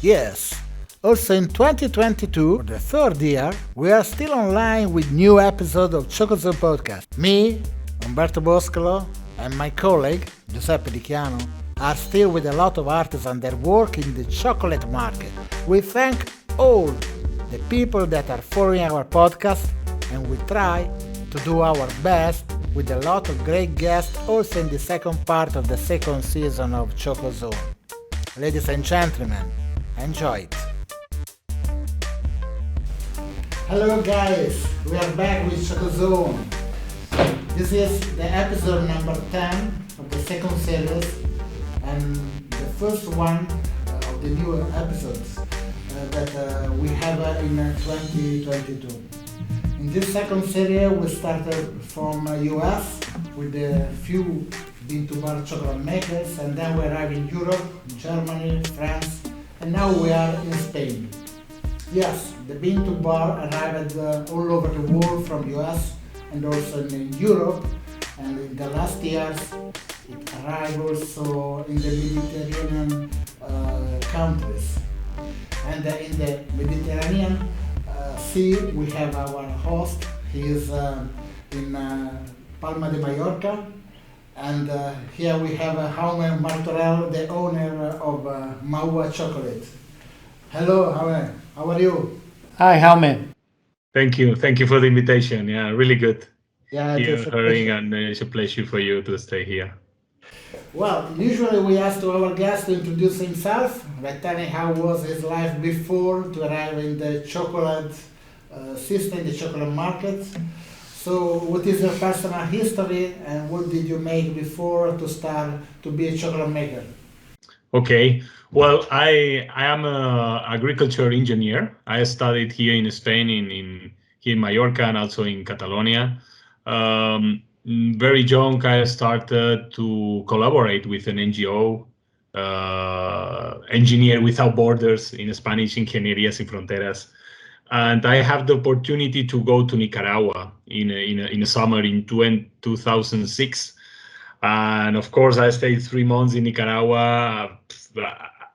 Yes. Also in 2022, for the third year, we are still online with new episodes of Choco Zone Podcast. Me, Umberto Boscolo, and my colleague, Giuseppe Di Chiano, are still with a lot of artisans that work in the chocolate market. We thank all the people that are following our podcast, and we try to do our best with a lot of great guests also in the second part of the second season of Choco Zone. Ladies and gentlemen, enjoy it. Hello guys, we are back with Choco Zone. This is the episode number 10 of the second series and the first one of the new episodes that we have in 2022. In this second series we started from US with a few bean-to-bar chocolate makers, and then we arrived in Europe, Germany, France, and now we are in Spain. Yes, the bean-to-bar arrived all over the world from US and also in Europe, and in the last years it arrived also in the Mediterranean countries. And in the Mediterranean Sea we have our host. He is in Palma de Mallorca, and here we have Jaume Martorell, the owner of Maiorca Chocolate. Hello, Jaume. How are you? Hi, Jaume. Thank you for the invitation. Yeah, really good. Yeah, Here, it's a Herring, pleasure. and it's a pleasure for you to stay here. Well, usually we ask to our guest to introduce himself by telling how was his life before to arrive in the chocolate system, the chocolate market. So what is your personal history and what did you make before to start to be a chocolate maker? Okay. Well, I am a agriculture engineer. I studied here in Spain, here in Mallorca, and also in Catalonia. Very young, I started to collaborate with an NGO, Engineer Without Borders in Spanish, Ingeniería Sin Fronteras. And I have the opportunity to go to Nicaragua in a summer in 2006. And of course, I stayed 3 months in Nicaragua.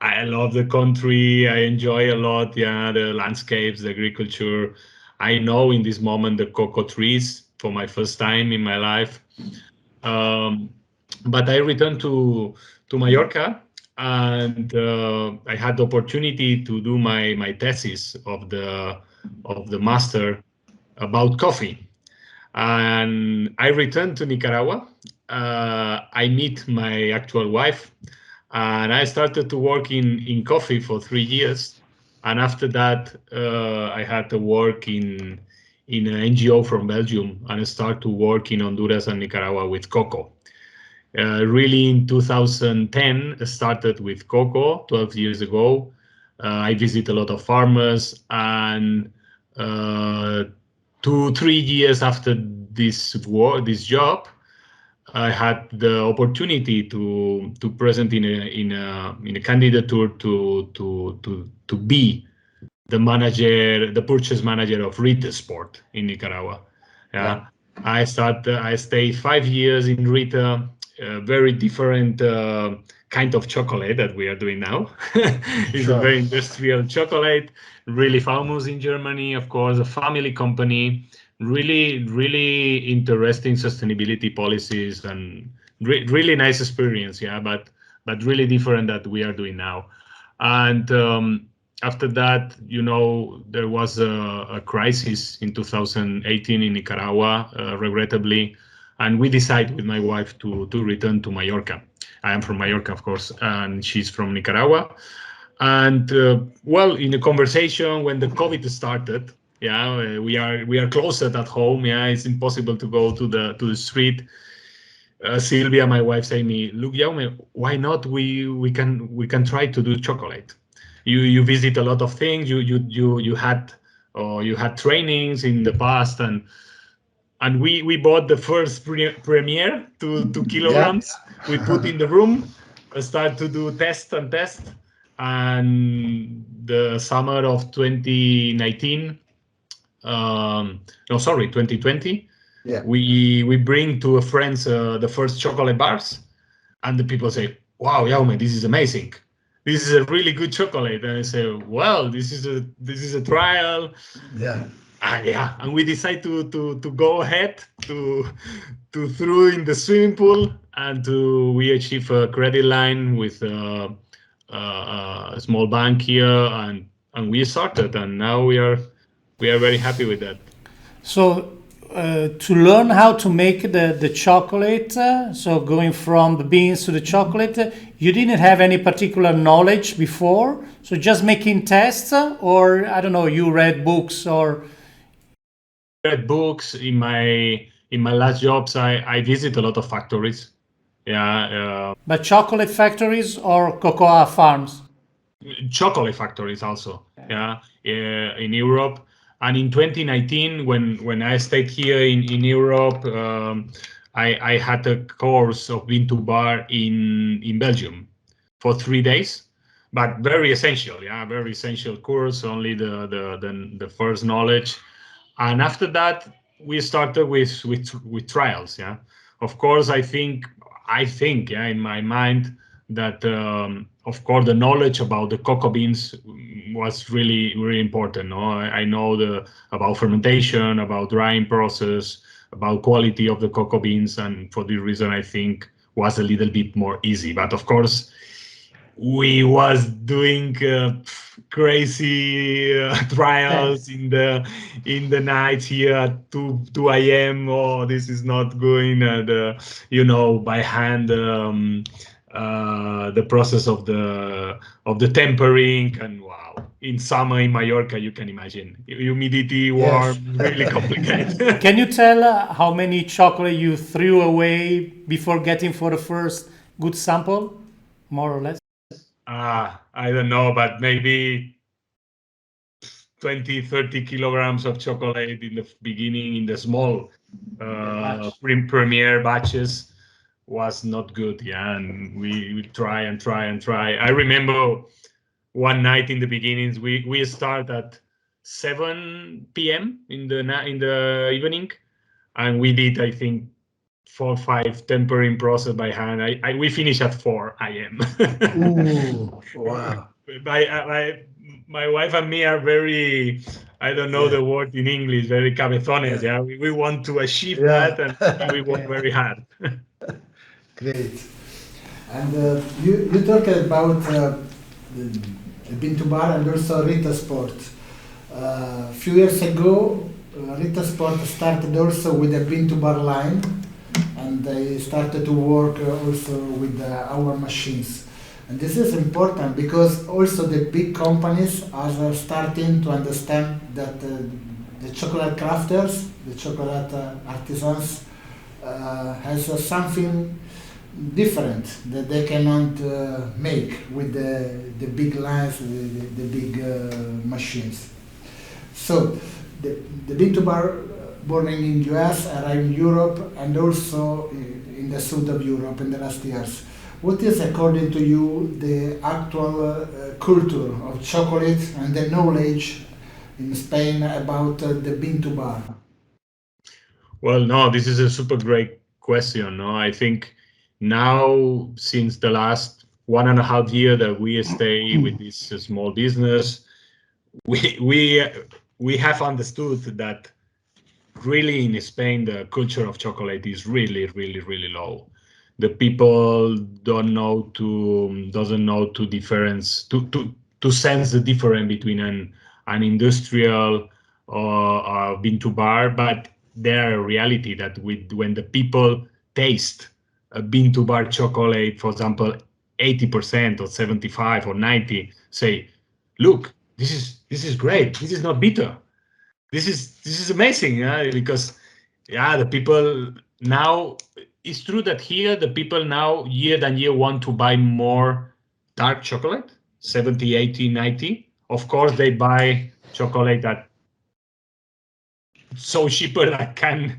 I love the country. I enjoy a lot, the landscapes, the agriculture. I know in this moment the cocoa trees for my first time in my life. But I returned to Mallorca, and I had the opportunity to do my thesis of the master about coffee. And I returned to Nicaragua. I meet my actual wife, and I started to work in coffee for 3 years. And after that, I had to work in an NGO from Belgium, and I started to work in Honduras and Nicaragua with cocoa. Really in 2010, I started with cocoa 12 years ago. I visit a lot of farmers, and 2-3 years after this job, I had the opportunity to present in a candidature to be the purchase manager of retail sport in Nicaragua. Yeah. I stayed 5 years in retail, very different kind of chocolate that we are doing now. It's a very industrial chocolate, really famous in Germany, of course, a family company, really interesting sustainability policies, and really nice experience, but really different that we are doing now. And after that, there was a crisis in 2018 in Nicaragua, regrettably, and we decided with my wife to return to Mallorca. I am from Mallorca, of course, and she's from Nicaragua. And in a conversation when the COVID started, we are closer at home. It's impossible to go to the street. Sylvia, my wife, say me, look, Jaume, why not? We can try to do chocolate. You visit a lot of things. You had trainings in the past, and we bought the first premiere, 2 kilograms. We put in the room, start to do test, and the summer of 2019. 2020. Yeah. We bring to a friends the first chocolate bars, and the people say, "Wow, Jaume, this is amazing. this is a really good chocolate. And I say, well, this is a trial. Yeah. And we decide to go ahead to throw in the swimming pool, and we achieve a credit line with a small bank here, and we started, and now we are very happy with that. So, to learn how to make the chocolate, so going from the beans to the chocolate, you didn't have any particular knowledge before, so just making tests, or I don't know, you read books or Read books. In my last jobs, I visit a lot of factories. Yeah, but chocolate factories or cocoa farms. chocolate factories also. Yeah, in Europe. And in 2019, when I stayed here in Europe, I had a course of bean to bar in Belgium for 3 days, but very essential. Yeah, very essential course. Only the first knowledge, and after that we started with trials. Yeah, of course, I think, yeah, in my mind, that of course the knowledge about the cocoa beans was really really important. No, I know about fermentation, about drying process, about quality of the cocoa beans, and for this reason I think was a little bit more easy. But of course we was doing crazy trials in the night here at 2 a.m. Oh, this is not going, by hand, the process of the tempering. And wow, in summer in Mallorca, you can imagine humidity, warm, Yes. really complicated. Can you tell how many chocolate you threw away before getting for the first good sample, more or less? I don't know, but maybe 20, 30 kilograms of chocolate in the beginning, in the small premier batches, was not good. Yeah, and we try and try and try. I remember one night in the beginnings, we start at 7 p.m. in the evening, and we did, I think, 4 or 5 tempering process by hand. We finish at 4 a.m. Ooh, wow. My wife and me are very, I don't know Yeah. the word in English, very cabezones. Yeah. Yeah, we want to achieve Yeah. that, and we work very hard. Great. And you talked about the Bean to Bar and also Rita Sport. A few years ago, Rita Sport started also with a Bean to Bar line, and they started to work also with our machines. And this is important because also the big companies are starting to understand that the chocolate crafters, the chocolate artisans, has something different that they cannot make with the big lines, the big machines. So the bean to bar born in US arrived in Europe and also in the south of Europe in the last years. What is, according to you, the actual culture of chocolate and the knowledge in Spain about the bean to bar? Well, no, this is a super great question. No, I think now, since the last 1.5 year that we stay with this small business, we we we have understood that really in Spain the culture of chocolate is really really really low. The people doesn't know to difference to sense the difference between an industrial or bean to bar. But there are reality that when the people taste a bean to bar chocolate, for example, 80% or 75 or 90, say, look, this is great, this is not bitter, this is amazing. Yeah, because the people now, it's true that here the people now year than year want to buy more dark chocolate, 70, 80, 90. Of course they buy chocolate that so cheaper that can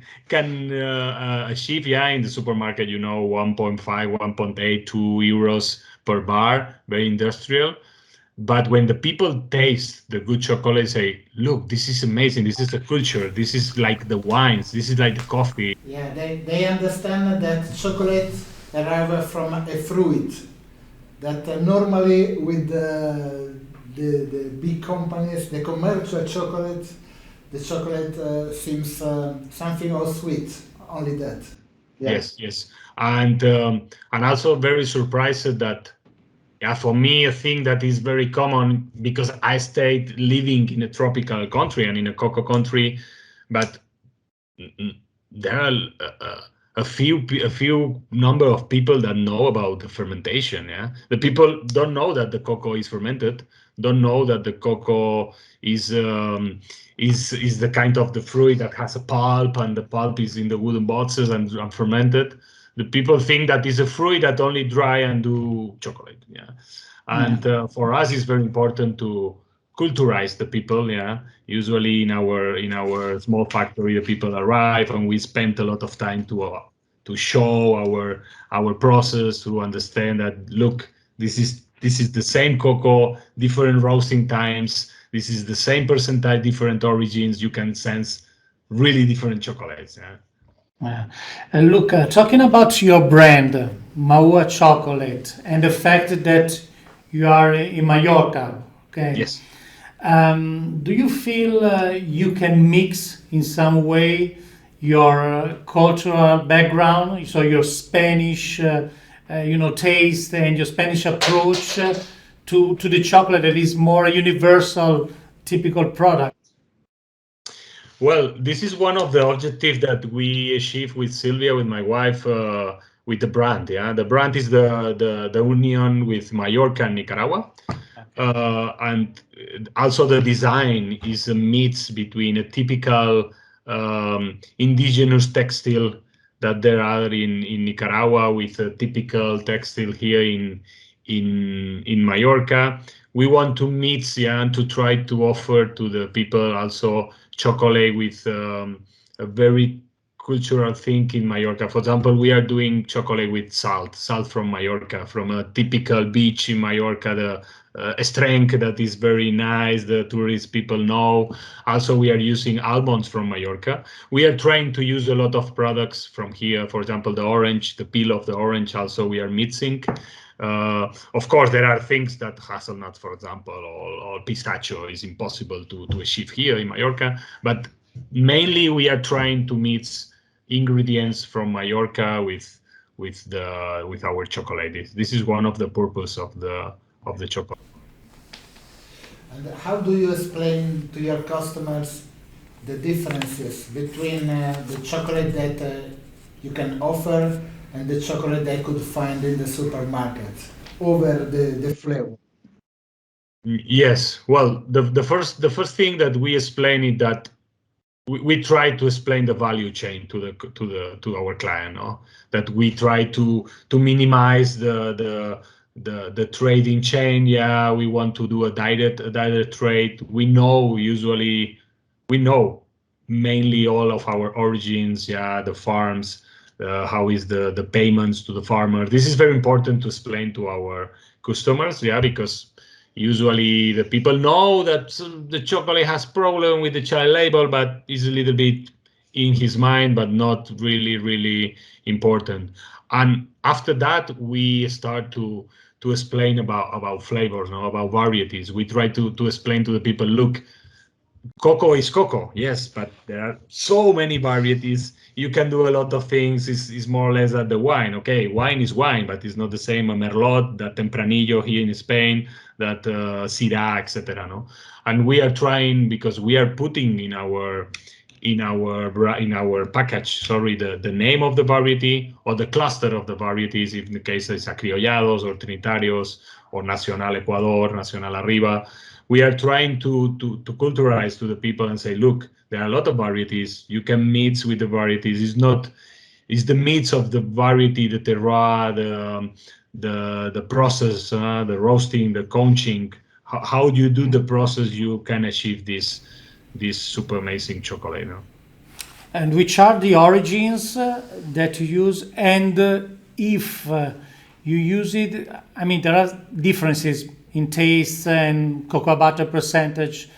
achieve, in the supermarket, 1.5, 1.8, 2 euros per bar, very industrial. But when the people taste the good chocolate, say, look, this is amazing, this is the culture, this is like the wines, this is like the coffee. Yeah, they understand that chocolate arrives from a fruit, that normally with the big companies, the commercial chocolate, the chocolate seems something all sweet, only that. Yeah. Yes. And also very surprised that, yeah, for me, a thing that is very common because I stayed living in a tropical country and in a cocoa country, but there are a few number of people that know about the fermentation. Yeah, the people don't know that the cocoa is fermented, don't know that the cocoa is the kind of the fruit that has a pulp, and the pulp is in the wooden boxes and fermented. The people think that is a fruit that only dry and do chocolate. Yeah, and for us, it's very important to culturize the people. Yeah, usually in our small factory, the people arrive, and we spend a lot of time to show our process, to understand that, look, this is the same cocoa, different roasting times. This is the same percentile, different origins. You can sense really different chocolates. Yeah. And look, talking about your brand, Maiorca Chocolate, and the fact that you are in Mallorca, okay? Yes. Do you feel you can mix in some way your cultural background, so your Spanish, taste and your Spanish approach to the chocolate that is more a universal, typical product? Well, this is one of the objectives that we achieve with Sylvia, with my wife, with the brand. Yeah, the brand is the union with Mallorca and Nicaragua, and also the design is a mix between a typical indigenous textile that there are in Nicaragua with a typical textile here in Mallorca. We want to mix, yeah, and to try to offer to the people also chocolate with a very cultural thing in Mallorca. For example, we are doing chocolate with salt from Mallorca, from a typical beach in Mallorca, the strength that is very nice, the tourist people know. Also, we are using almonds from Mallorca. We are trying to use a lot of products from here. For example, the orange, the peel of the orange, also we are mixing. Of course, there are things that hazelnut, for example, or pistachio is impossible to achieve here in Mallorca. But mainly, we are trying to mix ingredients from Mallorca with our chocolate. This is one of the purpose of the chocolate. And how do you explain to your customers the differences between the chocolate that you can offer and the chocolate they could find in the supermarket over the flavor? Yes. Well, the first thing that we explain is that we try to explain the value chain to our client, no? That we try to minimize the trading chain. Yeah, we want to do a direct trade. We know mainly all of our origins. Yeah, the farms. How is the payments to the farmer? This is very important to explain to our customers. Yeah, because usually the people know that the chocolate has problem with the child label, but is a little bit in his mind, but not really important. And after that, we start to explain about flavors, no, about varieties. We try to explain to the people, look, cocoa is cocoa, yes, but there are so many varieties. You can do a lot of things. It's more or less like the wine. Okay, wine is wine, but it's not the same a Merlot, that Tempranillo here in Spain, that Syrah, etc. No, and we are trying, because we are putting in our package, sorry, the name of the variety or the cluster of the varieties. If in the case it's Acriollados or Trinitarios or Nacional Ecuador, Nacional Arriba. We are trying to culturalize to the people and say, look, there are a lot of varieties. You can mix with the varieties. It's the mix of the variety, the terroir, the process, the roasting, the conching. How do you do the process? You can achieve this super amazing chocolate. No? And which are the origins that you use? And if you use it, I mean, there are differences in taste and cocoa butter percentage.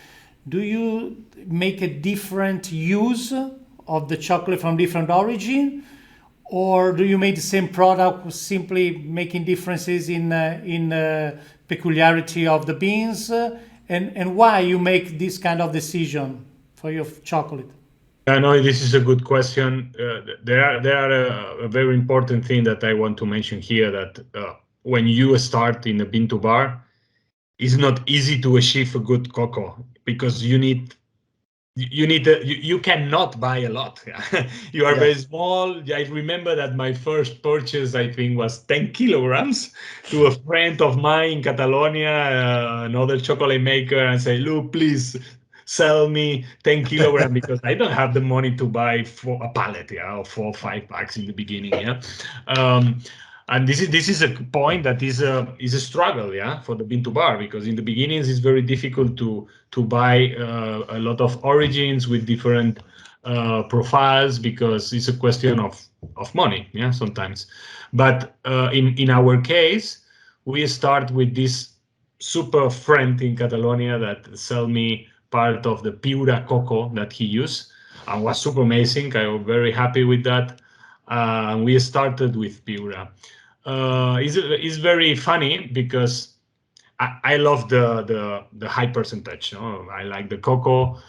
Do you make a different use of the chocolate from different origin, or do you make the same product with simply making differences in peculiarity of the beans? And why you make this kind of decision for your chocolate? I know this is a good question. There are a very important thing that I want to mention here, that when you start in a bean to bar, it's not easy to achieve a good cocoa, because you cannot buy a lot. You are very small. I remember that my first purchase, I think, was 10 kilograms to a friend of mine in Catalonia, another chocolate maker, and say, look, please sell me 10 kilograms because I don't have the money to buy for a pallet, or 4 or 5 packs in the beginning. And this is a point that is a struggle, for the bean to bar, because in the beginnings it's very difficult to buy a lot of origins with different profiles, because it's a question of money, sometimes. But in our case, we start with this super friend in Catalonia that sell me part of the Piura cocoa that he used, and was super amazing. I was very happy with that. We started with Piura. It's very funny because I love the high percentage. I like the cocoa.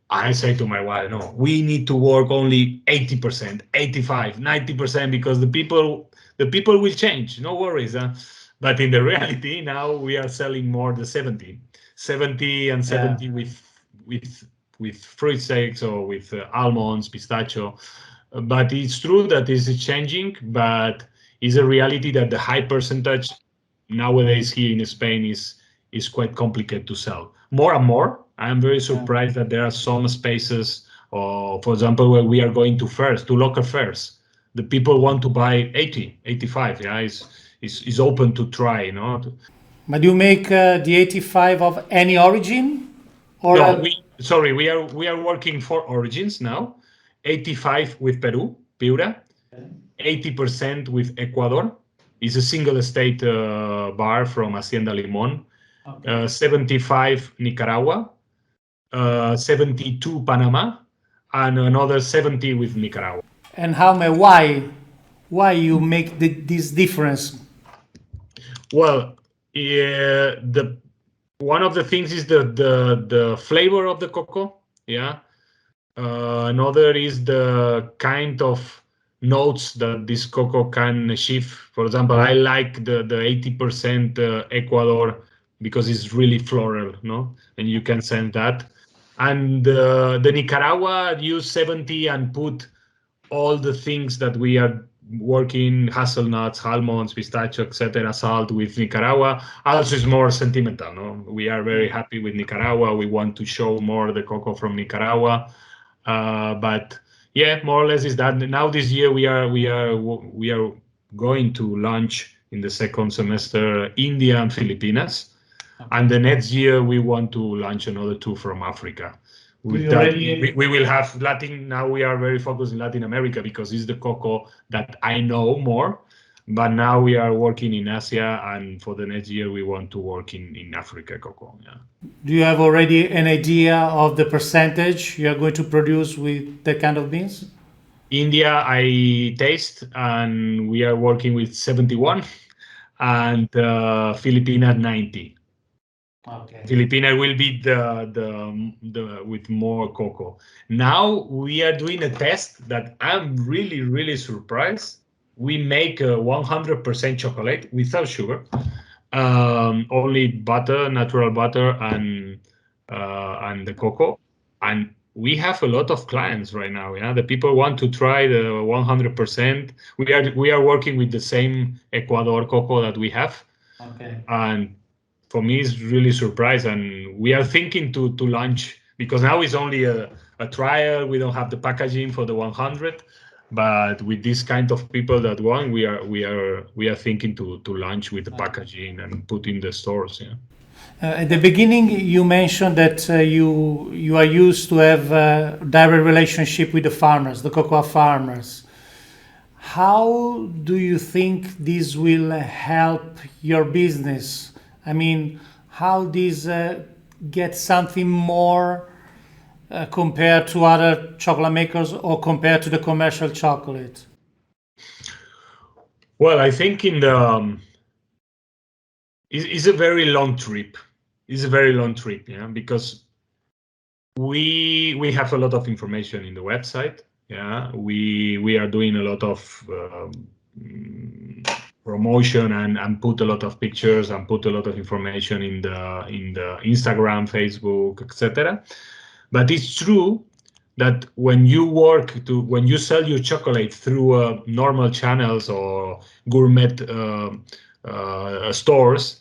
I say to my wife, no, we need to work only 80%, 85, 90%, because the people will change. No worries. But in the reality, now we are selling more the 70 and 70 with fruit steaks or with almonds, pistachio. But it's true that this is changing, but it's a reality that the high percentage nowadays here in Spain is quite complicated to sell. More and more, I am very surprised that there are some spaces, for example, where we are going to local fairs. The people want to buy 80, 85. Is open to try, But you make the 85 of any origin? Or No, we are working for origins now. 85 with Peru, Piura. 80% with Ecuador. It's a single state bar from Hacienda Limón. 75 Nicaragua. 72 Panama, and another 70 with Nicaragua. And Jaume, why you make this difference? Well, one of the things is the flavor of the cocoa. Another is the kind of notes that this cocoa can achieve. For example, I like the 80% Ecuador because it's really floral, and you can sense that. And the Nicaragua use 70 and put all the things that we are working, hazelnuts, almonds, pistachio, etc., salt with Nicaragua. Also is more sentimental. We are very happy with Nicaragua. We want to show more the cocoa from Nicaragua. But more or less is that. Now this year we are going to launch in the second semester India and Philippines. And the next year we want to launch another 2 from Africa. With that, we will have Latin. Now we are very focused in Latin America because it's the cocoa that I know more. But now we are working in Asia, and for the next year we want to work in Africa cocoa. Do you have already an idea of the percentage you are going to produce with that kind of beans? India, I taste, and we are working with 71, and Philippines 90. Okay. Filipina will be the with more cocoa. Now we are doing a test that I'm really surprised. We make a 100% chocolate without sugar, only butter, natural butter, and the cocoa. And we have a lot of clients right now. The people want to try the 100%. We are working with the same Ecuador cocoa that we have. Okay. And for me, it's really surprised, and we are thinking to launch, because now it's only a trial. We don't have the packaging for the 100, but with this kind of people that want, we are thinking to launch with the packaging and put in the stores. At the beginning, you mentioned that you are used to have a direct relationship with the farmers, the cocoa farmers. How do you think this will help your business? I mean, how this get something more compared to other chocolate makers or compared to the commercial chocolate? Well, I think in the it's a very long trip. It's a very long trip, yeah, because we have a lot of information in the website. Yeah, we are doing a lot of promotion and put a lot of pictures and put a lot of information in the Instagram, Facebook, etc. But it's true that when you sell your chocolate through normal channels or gourmet stores,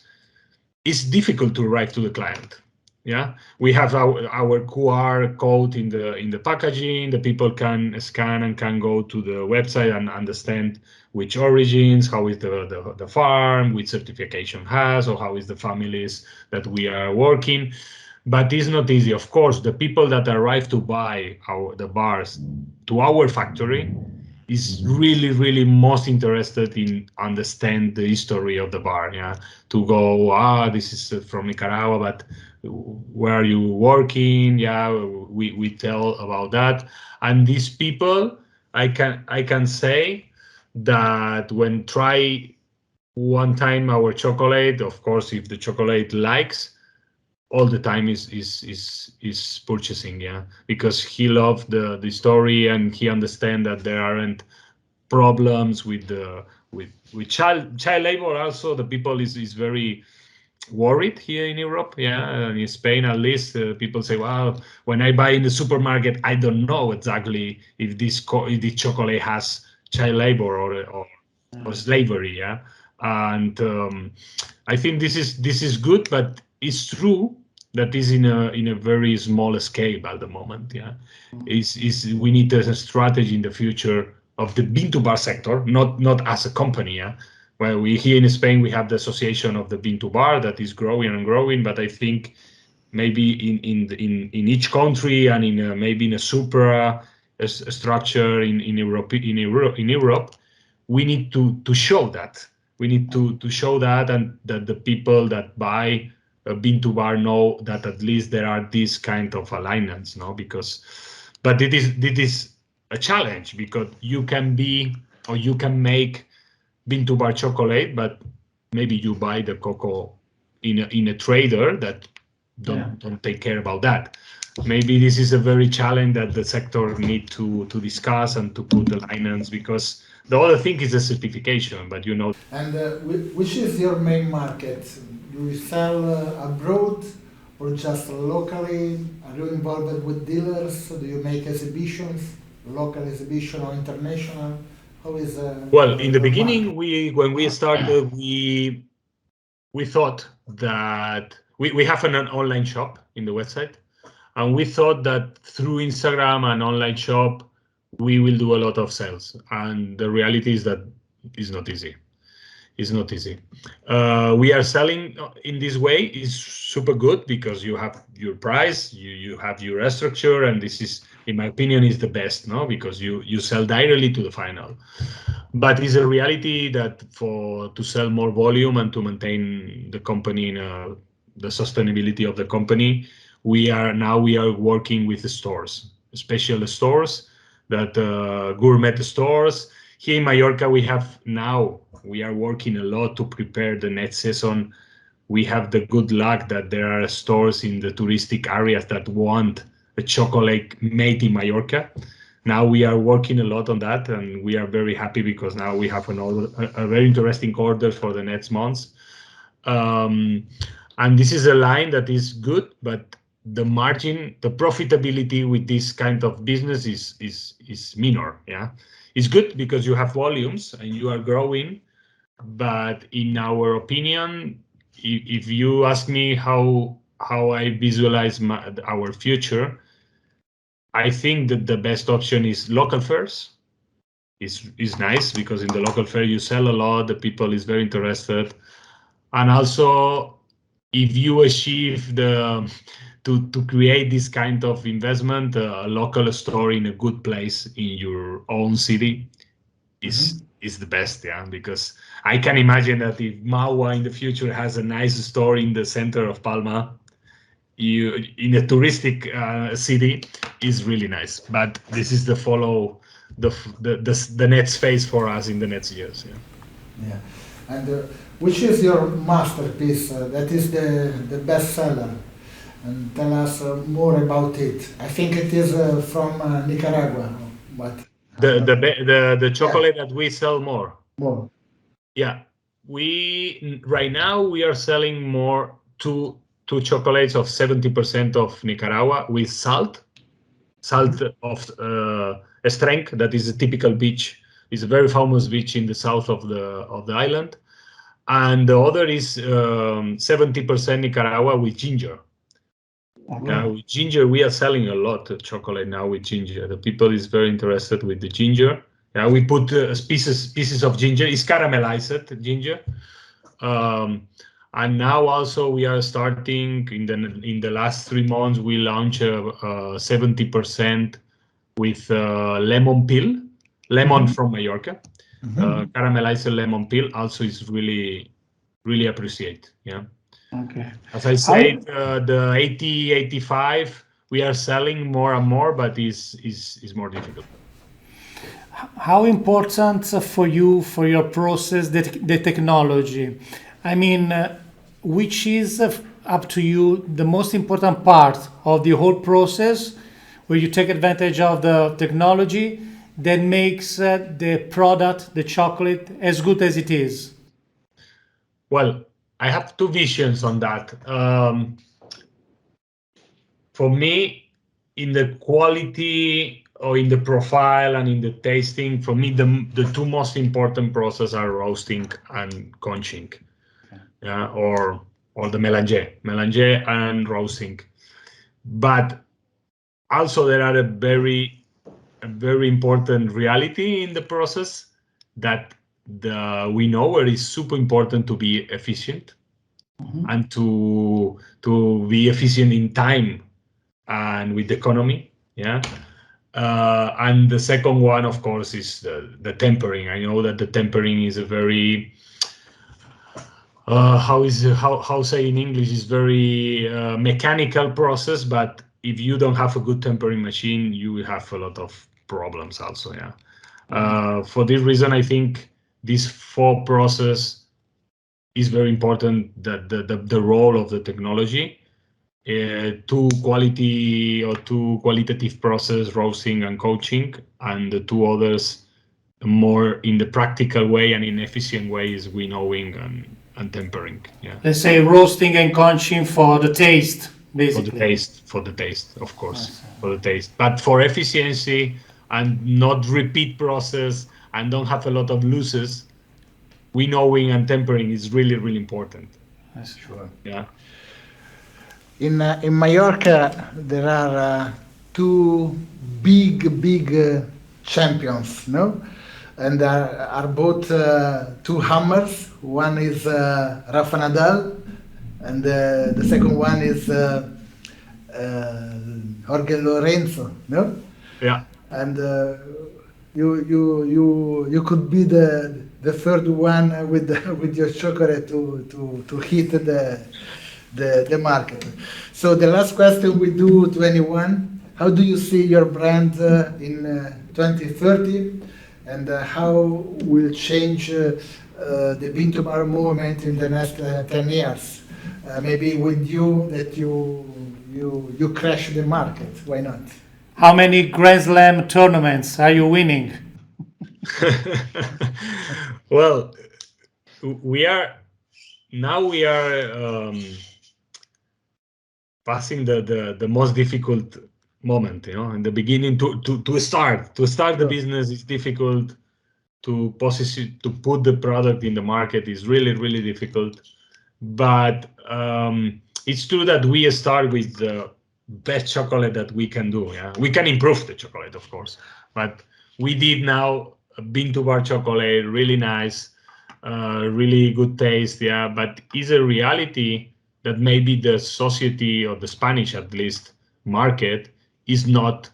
it's difficult to write to the client. Yeah, we have our QR code in the packaging. The people can scan and can go to the website and understand which origins, how is the farm, which certification has, or how is the families that we are working. But it's not easy. Of course, the people that arrive to buy the bars to our factory is really most interested in understand the history of the bar. Yeah, to go, this is from Nicaragua, but where are you working? Yeah, we tell about that. And these people, I can say that when try one time our chocolate, of course, if the chocolate likes, all the time is purchasing, yeah, because he loved the story and he understand that there aren't problems with the with child labor. Also, the people is very worried here in Europe, yeah, and in Spain at least. People say, well, when I buy in the supermarket, I don't know exactly if if the chocolate has child labor or slavery, yeah. And I think this is good, but it's true that is in a very small scale at the moment. Yeah, is we need a strategy in the future of the bean to bar sector, not as a company. Yeah, well, we here in Spain we have the association of the bean to bar that is growing and growing, but I think maybe in each country and maybe in a super structure in Europe, we need to show that. We need to show that, and that the people that buy a bean to bar know that at least there are these kind of alignments, no? Because, but it is a challenge, because you can be or you can make bean to bar chocolate, but maybe you buy the cocoa in a trader that don't take care about that. Maybe this is a very challenge that the sector need to discuss and to put alignments, because the other thing is the certification, but you know. And which is your main market? Do you sell abroad or just locally? Are you involved with dealers? Do you make exhibitions, local exhibition or international? How is well, in the your beginning, market? when we started, we thought that we have an online shop in the website, and we thought that through Instagram and online shop we will do a lot of sales. And the reality is that it's not easy. It's not easy. We are selling in this way is super good, because you have your price, you have your structure, and this is, in my opinion, is the best, no? Because you sell directly to the final. But it's a reality that to sell more volume and to maintain the company in the sustainability of the company, we are working with the stores, special stores, that gourmet stores. Here in Mallorca, we are working a lot to prepare the next season. We have the good luck that there are stores in the touristic areas that want a chocolate made in Mallorca. Now we are working a lot on that, and we are very happy because now we have a very interesting order for the next months. And this is a line that is good, but the margin, the profitability with this kind of business is minor. Yeah, it's good because you have volumes and you are growing, but in our opinion, if you ask me how I visualize our future, I think that the best option is local fairs. Is nice because in the local fair you sell a lot, the people is very interested, and also if you achieve to create this kind of investment, a local store in a good place in your own city is the best, yeah. Because I can imagine that if Maua in the future has a nice store in the center of Palma, you in a touristic city is really nice. But this is the next phase for us in the next years. Yeah. Yeah. And which is your masterpiece? That is the best seller. And tell us more about it. I think it is from Nicaragua, but The chocolate that we sell more. more. Yeah, we right now we are selling more two chocolates of 70% of Nicaragua with salt of strength. That is a typical beach. It's a very famous beach in the south of the island, and the other is 70% Nicaragua with ginger. With ginger, we are selling a lot of chocolate now with ginger. The people is very interested with the ginger. Yeah, we put pieces of ginger. It's caramelized ginger, and now also we are starting in the last 3 months. We launched 70% with lemon peel, lemon from Mallorca. Caramelized lemon peel also is really appreciated. Yeah. Okay. As I said, the 80, 85, we are selling more and more, but is more difficult. How important for you, for your process, the technology? I mean, which is up to you the most important part of the whole process where you take advantage of the technology that makes the product, the chocolate, as good as it is? Well, I have two visions on that. For me, in the quality or in the profile and in the tasting, for me, the two most important process are roasting and conching, yeah, or the melange and roasting. But also there are a very important reality in the process that we know it is super important to be efficient and to be efficient in time and with economy. Yeah. And the second one, of course, is the tempering. I know that the tempering is a very how say in English is very mechanical process, but if you don't have a good tempering machine, you will have a lot of problems also. Yeah. For this reason, I think this four process is very important. That the role of the technology, two qualitative process, roasting and coaching, and the two others more in the practical way and in efficient ways, winnowing and tempering. Yeah. Let's say roasting and conching for the taste, basically. For the taste, of course, for the taste. But for efficiency and not repeat process and don't have a lot of losses, winnowing and tempering is really important. That's Sure. Yeah. In Mallorca, there are two big champions, no? And are both two hammers. One is Rafa Nadal, and the second one is Jorge Lorenzo, no? Yeah. And you could be the third one with your chocolate to hit the market. So the last question we do to anyone: how do you see your brand in 2030, and how will change the bean to bar movement in the next 10 years? Maybe with you that you crash the market. Why not? How many Grand Slam tournaments are you winning? Well, we are passing the most difficult moment, in the beginning to start the business is difficult. To put the product in the market is really difficult. But it's true that we start with the best chocolate that we can do. Yeah, we can improve the chocolate, of course, but we did now a bean to bar chocolate, really nice, really good taste. Yeah, but is a reality that maybe the society, or the Spanish at least market, is not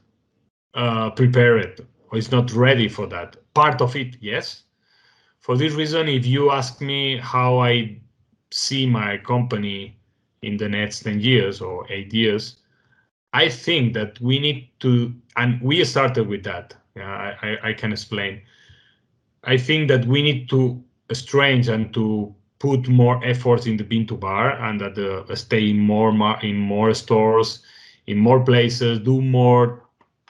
prepared or is not ready for that. Part of it, yes. For this reason, if you ask me how I see my company in the next 10 years or 8 years, I think that we need to, and we started with that. Yeah, I can explain. I think that we need to strange and to put more efforts in the bean to bar, and that stay in more stores, in more places, do more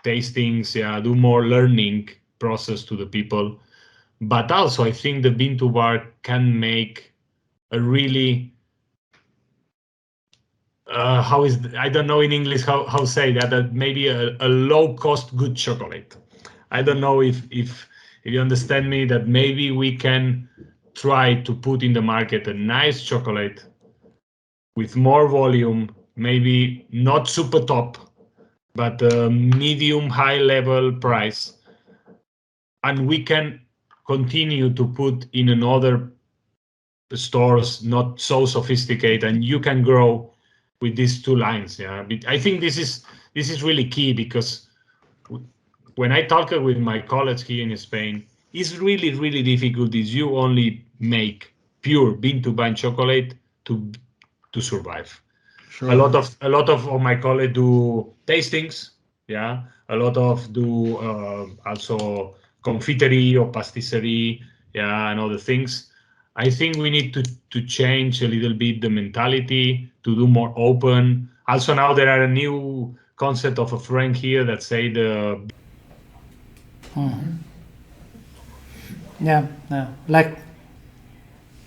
tastings, do more learning process to the people. But also, I think the bean to bar can make a really I don't know in English how say that maybe a low cost good chocolate. I don't know if you understand me, that maybe we can try to put in the market a nice chocolate with more volume, maybe not super top, but a medium high level price, and we can continue to put in another stores not so sophisticated, and you can grow with these two lines. I think this is really key, because when I talk with my colleagues here in Spain, it's really difficult if you only make pure bean to bean chocolate to survive. Sure. A lot of my colleagues do tastings, a lot of do also confiterie or pastisserie, and other things. I think we need to change a little bit the mentality, to do more open. Also now there are a new concept of a friend here that say the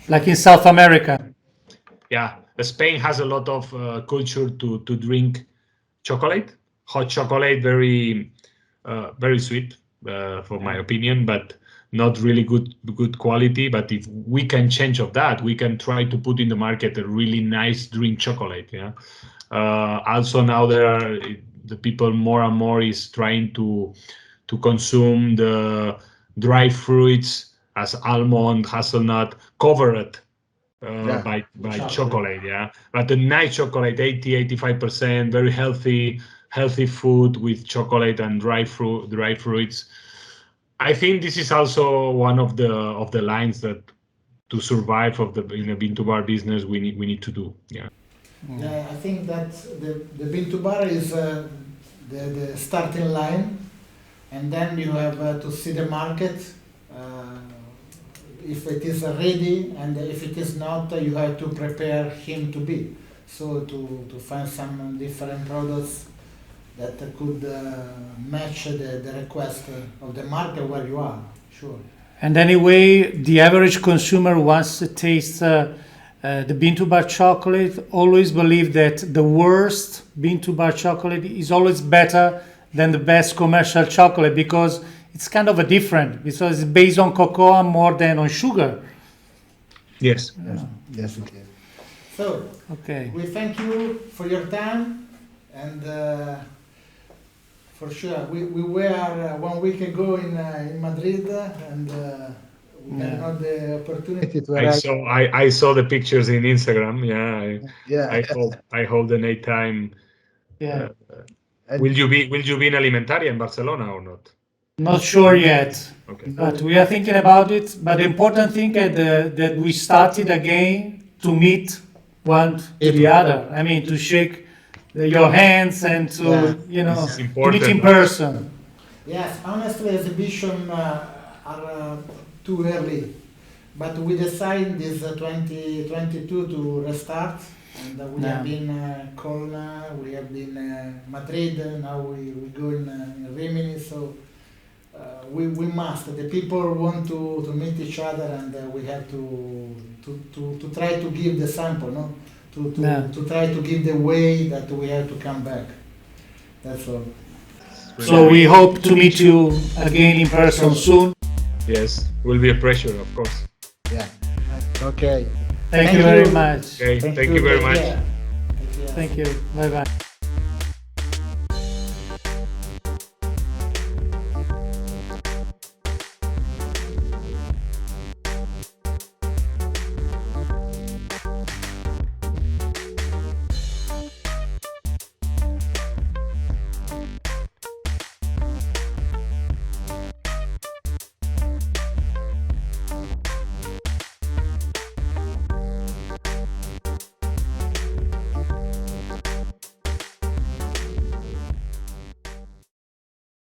like in South America. Spain has a lot of culture to drink chocolate, hot chocolate, very sweet, for my opinion, but not really good quality. But if we can change of that, we can try to put in the market a really nice drink chocolate. Also now the people more and more is trying to consume the dry fruits as almond, hazelnut, covered by chocolate. But the nice chocolate, 80-85%, very healthy food with chocolate and dry fruits. I think this is also one of the lines that to survive in a bean to bar business we need to do. I think that the bean to bar is the starting line, and then you have to see the market. If it is ready, and if it is not, you have to prepare him to be. So to find some different products that could match the request of the market where you are, sure. And anyway, the average consumer wants to taste the bean to bar chocolate, always believe that the worst bean to bar chocolate is always better than the best commercial chocolate, because it's kind of a different, because it's based on cocoa more than on sugar. Yes. Yes, it is. So, okay, we thank you for your time, and for sure, we were 1 week ago in Madrid, and we had not the opportunity to arrive. I saw the pictures in Instagram. I hope the night time. Will you be in Alimentaria in Barcelona or not? not sure yet. Okay. But we are thinking about it. But the important thing is that we started again to meet one to the other. I mean, to shake your hands and to to meet in person. Yes, honestly, exhibition are too early, but we decided this 2022 to restart, and we have been Colna, we have been Madrid, now we go in Rimini, so we must. The people want to meet each other, and we have to try to give the sample, no? To try to give the way that we have to come back. That's all. So we hope to meet you again in person soon. Yes, will be a pleasure, of course. Yeah. Okay. Thank you very much. Okay, thank you very much. Yeah. Thank you. Bye bye.